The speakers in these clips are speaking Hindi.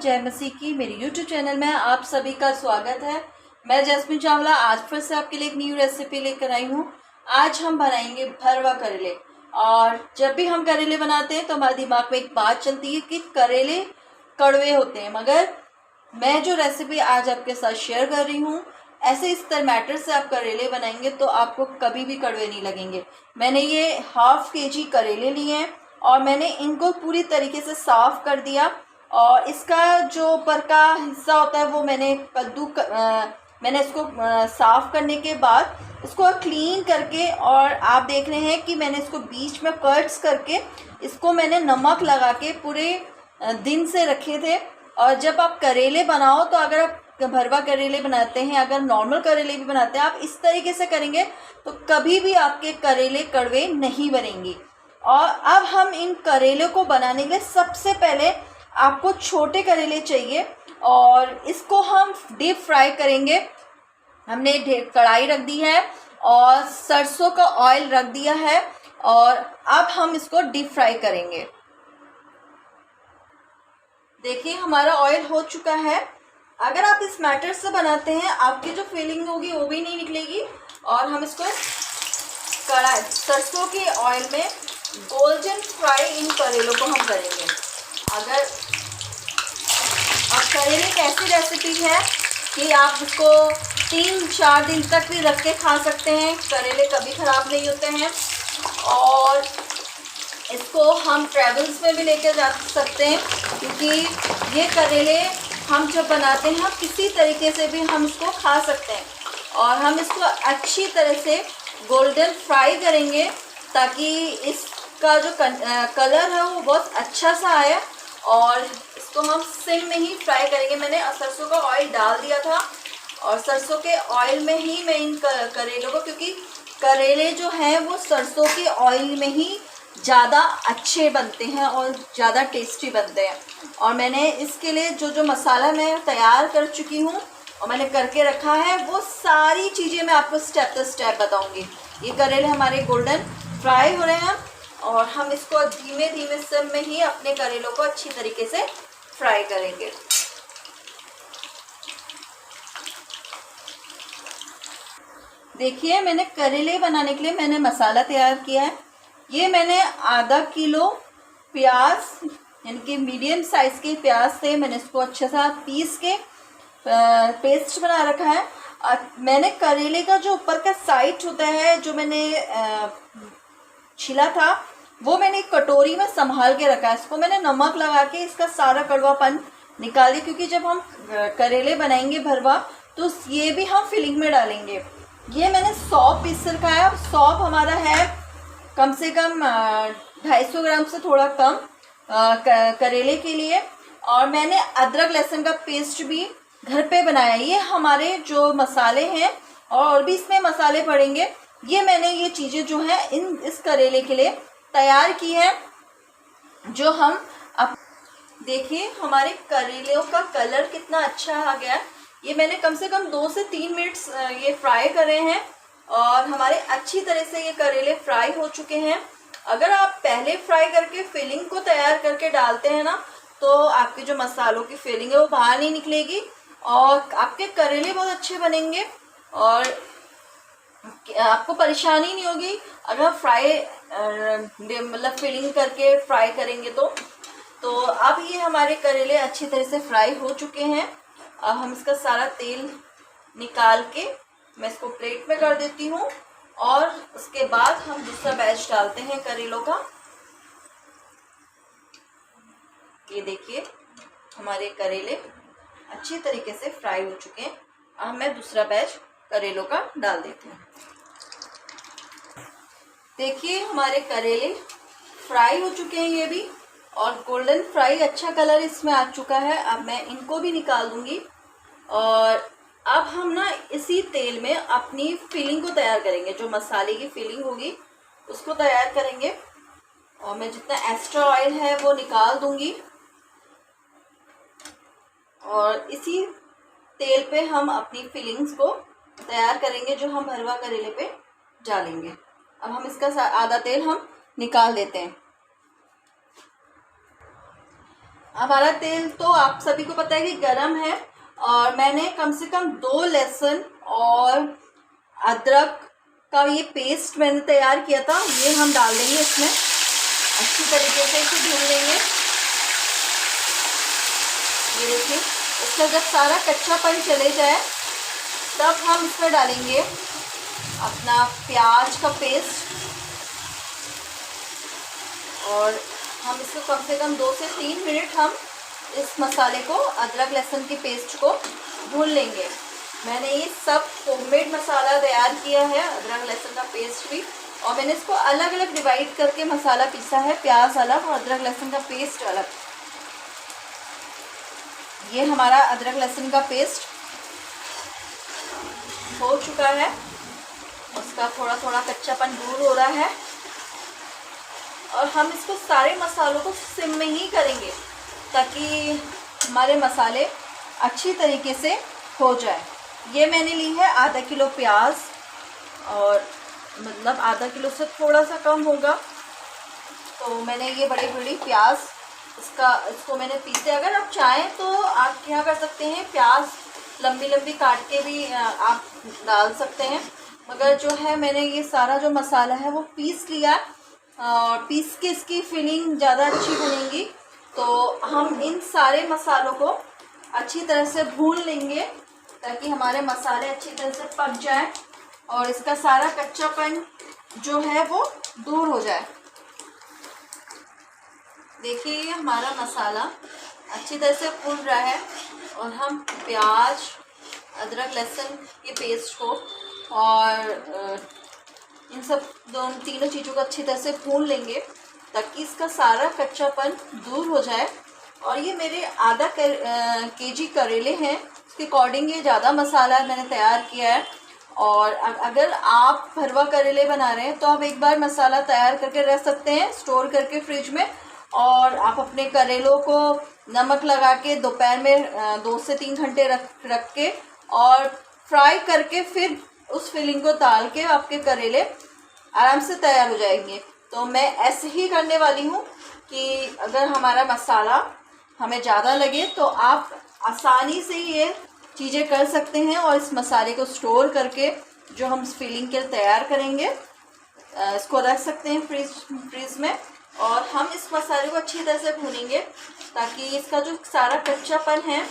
जय मसीह की। मेरे YouTube चैनल में आप सभी का स्वागत है। मैं जैस्मिन चावला आज फिर से आपके लिए एक न्यू रेसिपी लेकर आई हूँ। आज हम बनाएंगे भरवा करेले। और जब भी हम करेले बनाते हैं तो हमारे दिमाग में एक बात चलती है कि करेले कड़वे होते हैं, मगर मैं जो रेसिपी आज आपके साथ शेयर कर रही हूँ, ऐसे इस टमाटर से आप करेले बनाएंगे तो आपको कभी भी कड़वे नहीं लगेंगे। मैंने ये ½ kg करेले लिए हैं और मैंने इनको पूरी तरीके से साफ़ कर दिया। और इसका जो ऊपर का हिस्सा होता है वो मैंने इसको साफ़ करने के बाद इसको क्लीन करके, और आप देख रहे हैं कि मैंने इसको बीच में कट्स करके इसको मैंने नमक लगा के पूरे दिन से रखे थे। और जब आप करेले बनाओ तो अगर आप भरवा करेले बनाते हैं, अगर नॉर्मल करेले भी बनाते हैं, आप इस तरीके से करेंगे तो कभी भी आपके करेले कड़वे नहीं बनेंगे। और अब हम इन करेले को बनाने के लिए सबसे पहले आपको छोटे करेले चाहिए और इसको हम डीप फ्राई करेंगे। हमने कढ़ाई रख दी है और सरसों का ऑयल रख दिया है और अब हम इसको डीप फ्राई करेंगे। देखिए हमारा ऑयल हो चुका है। अगर आप इस मैटर से बनाते हैं आपकी जो फीलिंग होगी वो भी नहीं निकलेगी। और हम इसको कढ़ाई सरसों के ऑयल में गोल्डन फ्राई इन करेलों को हम करेंगे। अगर अब करेले एक ऐसी रेसिपी है कि आप इसको 3-4 दिन तक भी रख के खा सकते हैं। करेले कभी ख़राब नहीं होते हैं और इसको हम ट्रैवल्स में भी लेकर जा सकते हैं, क्योंकि ये करेले हम जब बनाते हैं किसी तरीके से भी हम इसको खा सकते हैं। और हम इसको अच्छी तरह से गोल्डन फ्राई करेंगे ताकि इसका जो कलर है वो बहुत अच्छा सा आए। और इसको हम सिम में ही फ्राई करेंगे। मैंने सरसों का ऑयल डाल दिया था और सरसों के ऑयल में ही मैं इन करेलों को, क्योंकि करेले जो हैं वो सरसों के ऑयल में ही ज़्यादा अच्छे बनते हैं और ज़्यादा टेस्टी बनते हैं। और मैंने इसके लिए जो मसाला मैं तैयार कर चुकी हूँ और मैंने करके रखा है, वो सारी चीज़ें मैं आपको स्टेप बाय स्टेप बताऊँगी। ये करेले हमारे गोल्डन फ्राई हो रहे हैं और हम इसको धीमे धीमे सिम में ही अपने करेलों को अच्छी तरीके से फ्राई करेंगे। देखिए मैंने करेले बनाने के लिए मैंने मसाला तैयार किया है। ये मैंने ½ किलो प्याज, यानी कि मीडियम साइज़ के प्याज थे, मैंने इसको अच्छा सा पीस के पेस्ट बना रखा है। मैंने करेले का जो ऊपर का साइड होता है जो मैंने छिला था वो मैंने एक कटोरी में संभाल के रखा है। इसको मैंने नमक लगा के इसका सारा कड़वापन निकाल दिया, क्योंकि जब हम करेले बनाएंगे भरवा तो ये भी हम फिलिंग में डालेंगे। ये मैंने सौंफ पीस रखा है। सौंफ हमारा है कम से कम 250 ग्राम से थोड़ा कम करेले के लिए। और मैंने अदरक लहसुन का पेस्ट भी घर पे बनाया। ये हमारे जो मसाले हैं और भी इसमें मसाले पड़ेंगे, ये मैंने ये चीज़ें जो हैं इस करेले के लिए तैयार की है। जो हम अब देखिए हमारे करेलों का कलर कितना अच्छा आ गया। ये मैंने कम से कम 2 से 3 मिनट्स ये फ्राई करे हैं और हमारे अच्छी तरह से ये करेले फ्राई हो चुके हैं। अगर आप पहले फ्राई करके फिलिंग को तैयार करके डालते हैं ना, तो आपके जो मसालों की फिलिंग है वो बाहर नहीं निकलेगी और आपके करेले बहुत अच्छे बनेंगे और आपको परेशानी नहीं होगी अगर फ्राई मतलब फिलिंग करके फ्राई करेंगे तो अब ये हमारे करेले अच्छी तरह से फ्राई हो चुके हैं। अब हम इसका सारा तेल निकाल के मैं इसको प्लेट में कर देती हूँ और उसके बाद हम दूसरा बैच डालते हैं करेलों का। ये देखिए हमारे करेले अच्छी तरीके से फ्राई हो चुके हैं। अब मैं दूसरा बैच करेलों का डाल देती हूँ। देखिए हमारे करेले फ्राई हो चुके हैं ये भी, और गोल्डन फ्राई अच्छा कलर इसमें आ चुका है। अब मैं इनको भी निकाल दूंगी और अब हम ना इसी तेल में अपनी फिलिंग को तैयार करेंगे। जो मसाले की फिलिंग होगी उसको तैयार करेंगे और मैं जितना एक्स्ट्रा ऑयल है वो निकाल दूंगी और इसी तेल पे हम अपनी फिलिंग्स को तैयार करेंगे जो हम भरवा करेले पे डालेंगे। अब हम इसका आधा तेल हम निकाल देते हैं। हमारा तेल तो आप सभी को पता है कि गरम है, और मैंने कम से कम 2 लहसुन और अदरक का ये पेस्ट मैंने तैयार किया था, ये हम डाल देंगे इसमें। अच्छी तरीके से इसे भून लेंगे। ये देखिए, इसका जब सारा कच्चापन चले जाए तब हम इसमें डालेंगे अपना प्याज का पेस्ट, और हम इसको कम से कम 2 से 3 मिनट हम इस मसाले को, अदरक लहसुन की पेस्ट को भून लेंगे। मैंने ये सब होममेड मसाला तैयार किया है, अदरक लहसुन का पेस्ट भी, और मैंने इसको अलग अलग डिवाइड करके मसाला पीसा है, प्याज अलग और अदरक लहसुन का पेस्ट अलग। ये हमारा अदरक लहसुन का पेस्ट हो चुका है, उसका थोड़ा थोड़ा कच्चापन दूर हो रहा है, और हम इसको सारे मसालों को सिम में ही करेंगे ताकि हमारे मसाले अच्छी तरीके से हो जाए। ये मैंने ली है आधा किलो प्याज, और मतलब आधा किलो से थोड़ा सा कम होगा, तो मैंने ये बड़ी बड़ी प्याज इसको मैंने पीसे। अगर आप चाहें तो आप क्या कर सकते हैं, प्याज लंबी लंबी काट के भी आप डाल सकते हैं, मगर जो है मैंने ये सारा जो मसाला है वो पीस लिया, और पीस के इसकी फिलिंग ज़्यादा अच्छी बनेगी। तो हम इन सारे मसालों को अच्छी तरह से भून लेंगे ताकि हमारे मसाले अच्छी तरह से पक जाए और इसका सारा कच्चापन जो है वो दूर हो जाए। देखिए, ये हमारा मसाला अच्छी तरह से भून रहा है, और हम प्याज, अदरक लहसुन के पेस्ट को और इन सब तीनों चीज़ों को अच्छी तरह से भून लेंगे ताकि इसका सारा कच्चापन दूर हो जाए। और ये मेरे आधा केजी करेले हैं, उसके अकॉर्डिंग ये ज़्यादा मसाला मैंने तैयार किया है। और अगर आप भरवा करेले बना रहे हैं तो आप एक बार मसाला तैयार करके रख सकते हैं, स्टोर करके फ्रिज में, और आप अपने करेलों को नमक लगा के दोपहर में 2 से 3 घंटे रख के और फ्राई करके फिर उस फिलिंग को डाल के आपके करेले आराम से तैयार हो जाएंगे। तो मैं ऐसे ही करने वाली हूँ कि अगर हमारा मसाला हमें ज़्यादा लगे तो आप आसानी से ये चीज़ें कर सकते हैं, और इस मसाले को स्टोर करके जो हम फिलिंग के तैयार करेंगे इसको रख सकते हैं फ्रीज में। और हम इस मसाले को अच्छी तरह से भूनेंगे ताकि इसका जो सारा कच्चापन है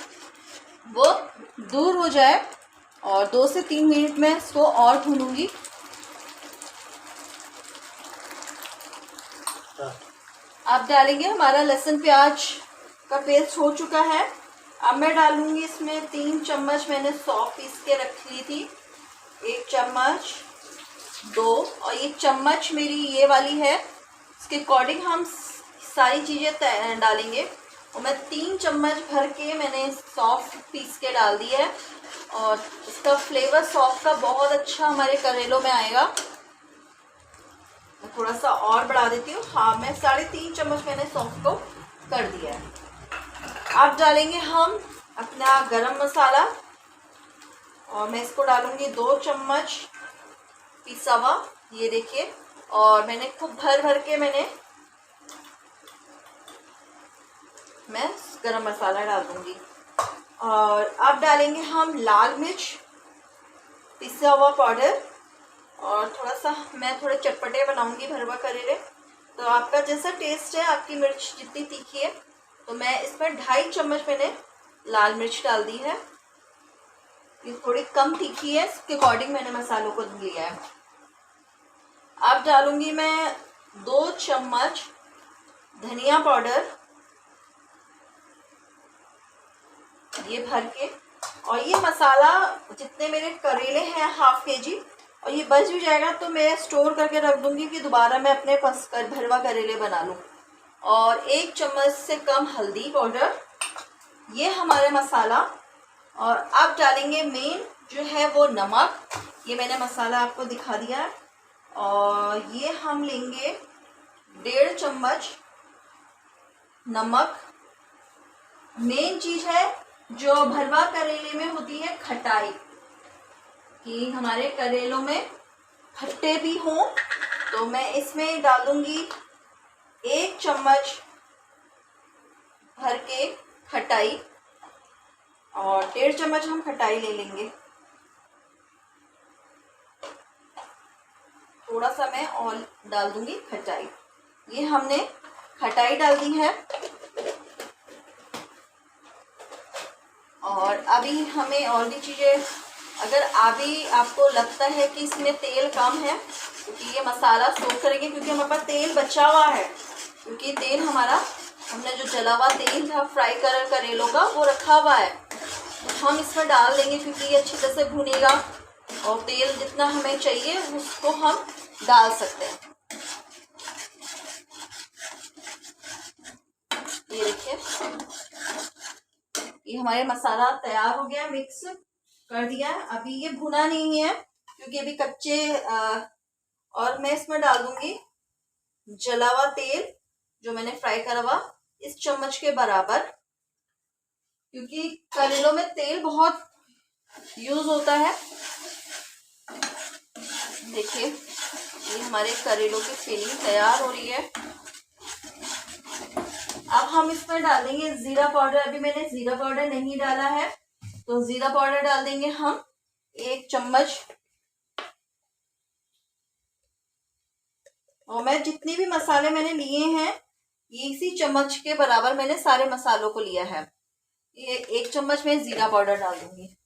वो दूर हो जाए, और 2 से 3 मिनट में इसको और भूनूंगी। अब डालेंगे, हमारा लहसुन प्याज का पेस्ट हो चुका है। अब मैं डालूंगी इसमें 3 चम्मच मैंने सौंफ पीस के रख ली थी, 1 चम्मच, 2, और ये चम्मच मेरी ये वाली है, इसके अकॉर्डिंग हम सारी चीज़ें डालेंगे। और मैं 3 चम्मच भर के मैंने सौंफ पीस के डाल दी है, और इसका फ्लेवर सौंफ का बहुत अच्छा हमारे करेलों में आएगा। मैं थोड़ा सा और बढ़ा देती हूँ। हाँ, मैं 3.5 चम्मच मैंने सौंफ को कर दिया है। अब डालेंगे हम अपना गरम मसाला, और मैं इसको डालूंगी 2 चम्मच पिसा हुआ, ये देखिए, और मैंने खूब भर के मैं गरम मसाला डाल दूंगी। और अब डालेंगे हम लाल मिर्च पिसा हुआ पाउडर, और थोड़ा सा मैं थोड़े चटपटे बनाऊंगी भरवा करेले, तो आपका जैसा टेस्ट है, आपकी मिर्च जितनी तीखी है, तो मैं इसमें 2.5 चम्मच मैंने लाल मिर्च डाल दी है। ये थोड़ी कम तीखी है, इसके अकॉर्डिंग मैंने मसालों को लिया है। अब डालूंगी मैं 2 चम्मच धनिया पाउडर, ये भर के। और ये मसाला जितने मेरे करेले हैं 1/2 केजी, और ये बच भी जाएगा तो मैं स्टोर करके रख दूंगी कि दोबारा मैं अपने पास भरवा करेले बना लूँ। और 1 चम्मच से कम हल्दी पाउडर, ये हमारे मसाला। और अब डालेंगे मेन जो है वो नमक, ये मैंने मसाला आपको दिखा दिया है। और ये हम लेंगे 1.5 चम्मच नमक। मेन चीज़ है जो भरवा करेले में होती है खटाई, कि हमारे करेलों में खट्टे भी हों, तो मैं इसमें डालूंगी 1 चम्मच भर के खटाई, और 1.5 चम्मच हम खटाई ले लेंगे। थोड़ा सा मैं और डाल दूंगी खटाई। ये हमने खटाई डाल दी है। और अभी हमें और भी चीज़ें, अगर अभी आपको लगता है कि इसमें तेल कम है, क्योंकि ये मसाला सोख करेंगे, क्योंकि हमारे पास तेल बचा हुआ है, क्योंकि तेल हमारा, हमने जो जला हुआ तेल था फ्राई करेलों का वो रखा हुआ है, तो हम इसमें डाल देंगे, क्योंकि ये अच्छी तरह से भुनेगा और तेल जितना हमें चाहिए उसको हम डाल सकते हैं। ये देखिए, ये हमारे मसाला तैयार हो गया, मिक्स कर दिया। अभी ये भुना नहीं है क्योंकि अभी कच्चे और मैं इसमें डाल दूंगी जला हुआ तेल जो मैंने फ्राई करा हुआ, इस चम्मच के बराबर, क्योंकि करेलों में तेल बहुत यूज होता है। देखिए, ये हमारे करेलों की फिलिंग तैयार हो रही है। अब हम इसमें डालेंगे जीरा पाउडर। अभी मैंने जीरा पाउडर नहीं डाला है, तो जीरा पाउडर डाल देंगे हम 1 चम्मच। और मैं जितनी भी मसाले मैंने लिए हैं, इसी चम्मच के बराबर मैंने सारे मसालों को लिया है। ये 1 चम्मच में जीरा पाउडर डाल दूंगी।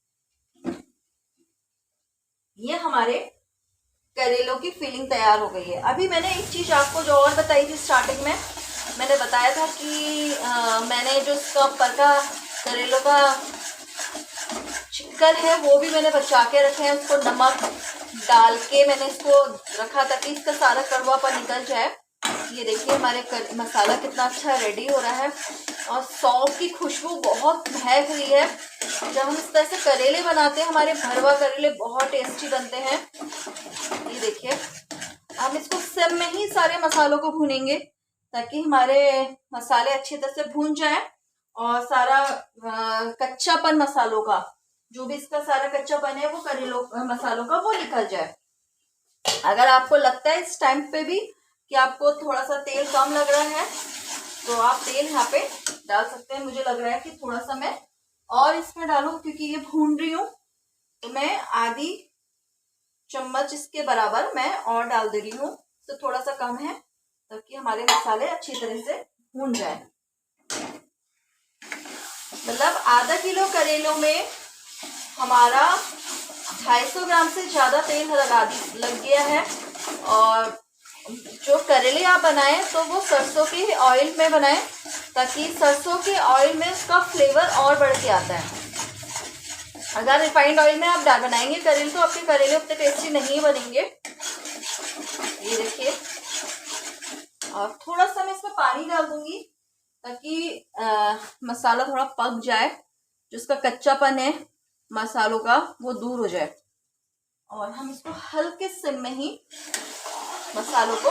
ये हमारे करेलों की फिलिंग तैयार हो गई है। अभी मैंने एक चीज आपको जो और बताई थी स्टार्टिंग में, मैंने बताया था कि मैंने जो इसका ऊपर का करेलों का चिक्कर है वो भी मैंने बचा के रखे हैं। उसको नमक डाल के मैंने इसको रखा ताकि इसका सारा कड़वापन निकल जाए। ये देखिए, हमारे मसाला कितना अच्छा रेडी हो रहा है और सौंफ की खुशबू बहुत महक रही है। जब हम इस तरह से करेले बनाते हैं, हमारे भरवा करेले बहुत टेस्टी बनते हैं। ये देखिए, हम इसको सिम में ही सारे मसालों को भूनेंगे ताकि हमारे मसाले अच्छी तरह से भून जाए और सारा कच्चापन मसालों का, जो भी इसका सारा कच्चापन है वो करेलों मसालों का वो निकल जाए। अगर आपको लगता है इस टाइम पे भी कि आपको थोड़ा सा तेल कम लग रहा है, तो आप तेल यहाँ पे डाल सकते हैं। मुझे लग रहा है कि थोड़ा सा मैं और इसमें डालूं, क्योंकि ये भून रही हूँ, तो मैं आधी चम्मच इसके बराबर मैं और डाल दे रही हूँ। तो थोड़ा सा कम है ताकि हमारे मसाले अच्छी तरह से भून जाए। मतलब आधा किलो करेलों में हमारा 250 ग्राम से ज्यादा तेल लग गया है। और जो करेले आप बनाएं तो वो सरसों के ऑयल में बनाएं, ताकि सरसों के ऑयल में उसका फ्लेवर और बढ़ के आता है। अगर रिफाइंड ऑयल में आप बनाएंगे करेले तो आपके करेले उतने टेस्टी नहीं बनेंगे। ये देखिए, और थोड़ा सा मैं इसमें पानी डाल दूंगी ताकि मसाला थोड़ा पक जाए, जो इसका कच्चापन है मसालों का वो दूर हो जाए। और हम इसको हल्के सिम में ही मसालों को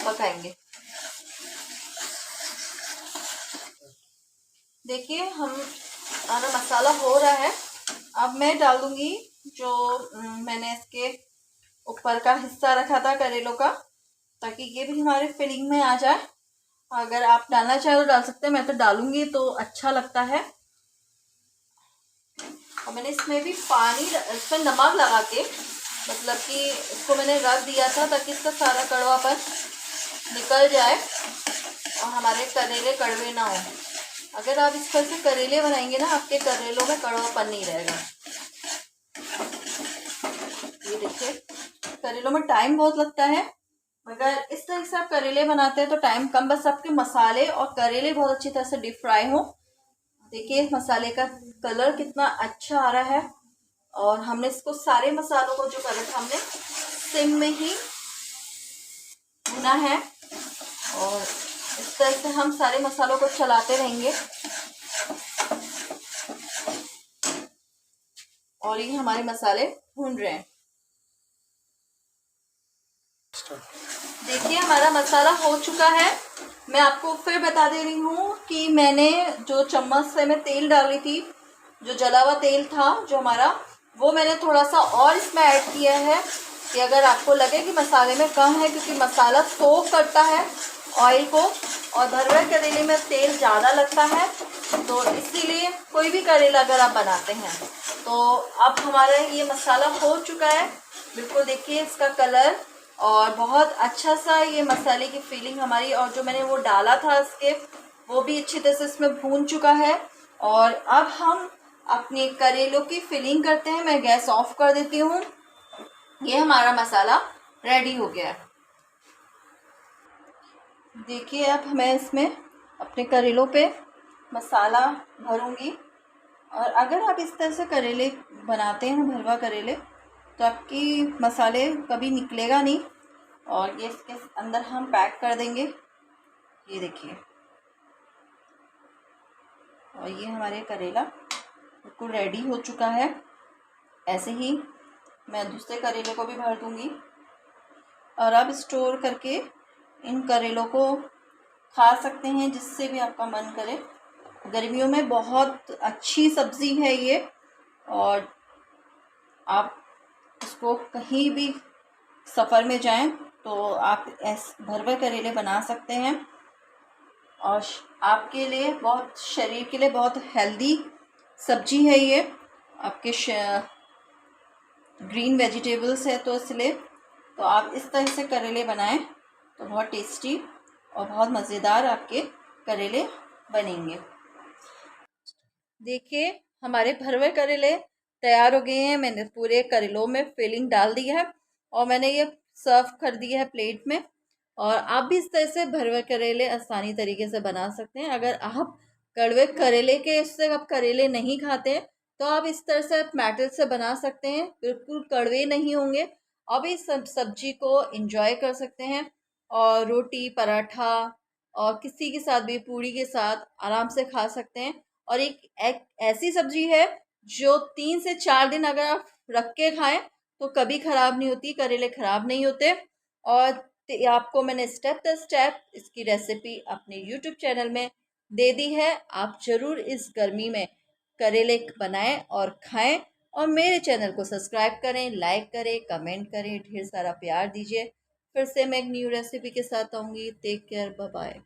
पकाएंगे। देखिए, हमारा मसाला हो रहा है। अब मैं डाल दूंगी जो मैंने इसके ऊपर का हिस्सा रखा था करेलों का, ताकि ये भी हमारे फिलिंग में आ जाए। अगर आप डालना चाहे तो डाल सकते हैं, मैं तो डालूंगी तो अच्छा लगता है। और मैंने इसमें भी इसमें नमक लगा के, मतलब कि इसको मैंने रख दिया था ताकि इसका सारा कड़वापन निकल जाए और हमारे करेले कड़वे ना हो। अगर आप इस तरह से करेले बनाएंगे ना, आपके करेलों में कड़वापन नहीं रहेगा। ये देखिए, करेलों में टाइम बहुत लगता है, मगर इस तरह से आप करेले बनाते हैं तो टाइम कम, बस आपके मसाले और करेले बहुत अच्छी तरह से डीप फ्राई हो। देखिए, मसाले का कलर कितना अच्छा आ रहा है। और हमने इसको सारे मसालों को जो करा था हमने सिम में ही भुना है, और इस तरह से हम सारे मसालों को चलाते रहेंगे। और ये हमारे मसाले भून रहे हैं। देखिए, हमारा मसाला हो चुका है। मैं आपको फिर बता दे रही हूँ कि मैंने जो चम्मच से मैं तेल डाली थी, जो जला हुआ तेल था जो हमारा, वो मैंने थोड़ा सा और इसमें ऐड किया है कि अगर आपको लगे कि मसाले में कम है, क्योंकि मसाला सोख करता है ऑयल को और भरवा करेले में तेल ज़्यादा लगता है, तो इसीलिए कोई भी करेला अगर आप बनाते हैं तो अब हमारा ये मसाला हो चुका है। बिल्कुल देखिए इसका कलर, और बहुत अच्छा सा ये मसाले की फीलिंग हमारी, और जो मैंने वो डाला था इसके वो भी अच्छी तरह से इसमें भून चुका है। और अब हम अपने करेलों की फिलिंग करते हैं। मैं गैस ऑफ कर देती हूँ। ये हमारा मसाला रेडी हो गया है। देखिए अब मैं इसमें अपने करेलों पे मसाला भरूंगी। और अगर आप इस तरह से करेले बनाते हैं ना, भरवा करेले, तो आपकी मसाले कभी निकलेगा नहीं। और ये इसके अंदर हम पैक कर देंगे, ये देखिए। और ये हमारे करेला बिल्कुल रेडी हो चुका है। ऐसे ही मैं दूसरे करेले को भी भर दूंगी। और आप स्टोर करके इन करेलों को खा सकते हैं जिससे भी आपका मन करे। गर्मियों में बहुत अच्छी सब्ज़ी है ये, और आप इसको कहीं भी सफ़र में जाएं तो आप भरवा करेले बना सकते हैं। और आपके लिए बहुत, शरीर के लिए बहुत हेल्दी सब्जी है ये। आपके ग्रीन वेजिटेबल्स है तो इसलिए तो आप इस तरह से करेले बनाएं तो बहुत टेस्टी और बहुत मज़ेदार आपके करेले बनेंगे। देखिए हमारे भरवे करेले तैयार हो गए हैं। मैंने पूरे करेलों में फिलिंग डाल दी है और मैंने ये सर्व कर दिया है प्लेट में। और आप भी इस तरह से भरवे करेले आसानी तरीके से बना सकते हैं। अगर आप कड़वे करेले के इससे आप करेले नहीं खाते तो आप इस तरह से मैटर से बना सकते हैं, बिल्कुल कड़वे नहीं होंगे। अब इस सब्जी को एंजॉय कर सकते हैं और रोटी, पराठा और किसी के साथ भी, पूड़ी के साथ आराम से खा सकते हैं। और एक ऐसी सब्जी है जो 3 से 4 दिन अगर आप रख के खाएं तो कभी ख़राब नहीं होती, करेले ख़राब नहीं होते। और आपको मैंने स्टेप बाय स्टेप इसकी रेसिपी अपने यूट्यूब चैनल में दे दी है। आप ज़रूर इस गर्मी में करेले बनाएं और खाएं। और मेरे चैनल को सब्सक्राइब करें, लाइक करें, कमेंट करें, ढेर सारा प्यार दीजिए। फिर से मैं एक न्यू रेसिपी के साथ आऊँगी। Take care, bye bye.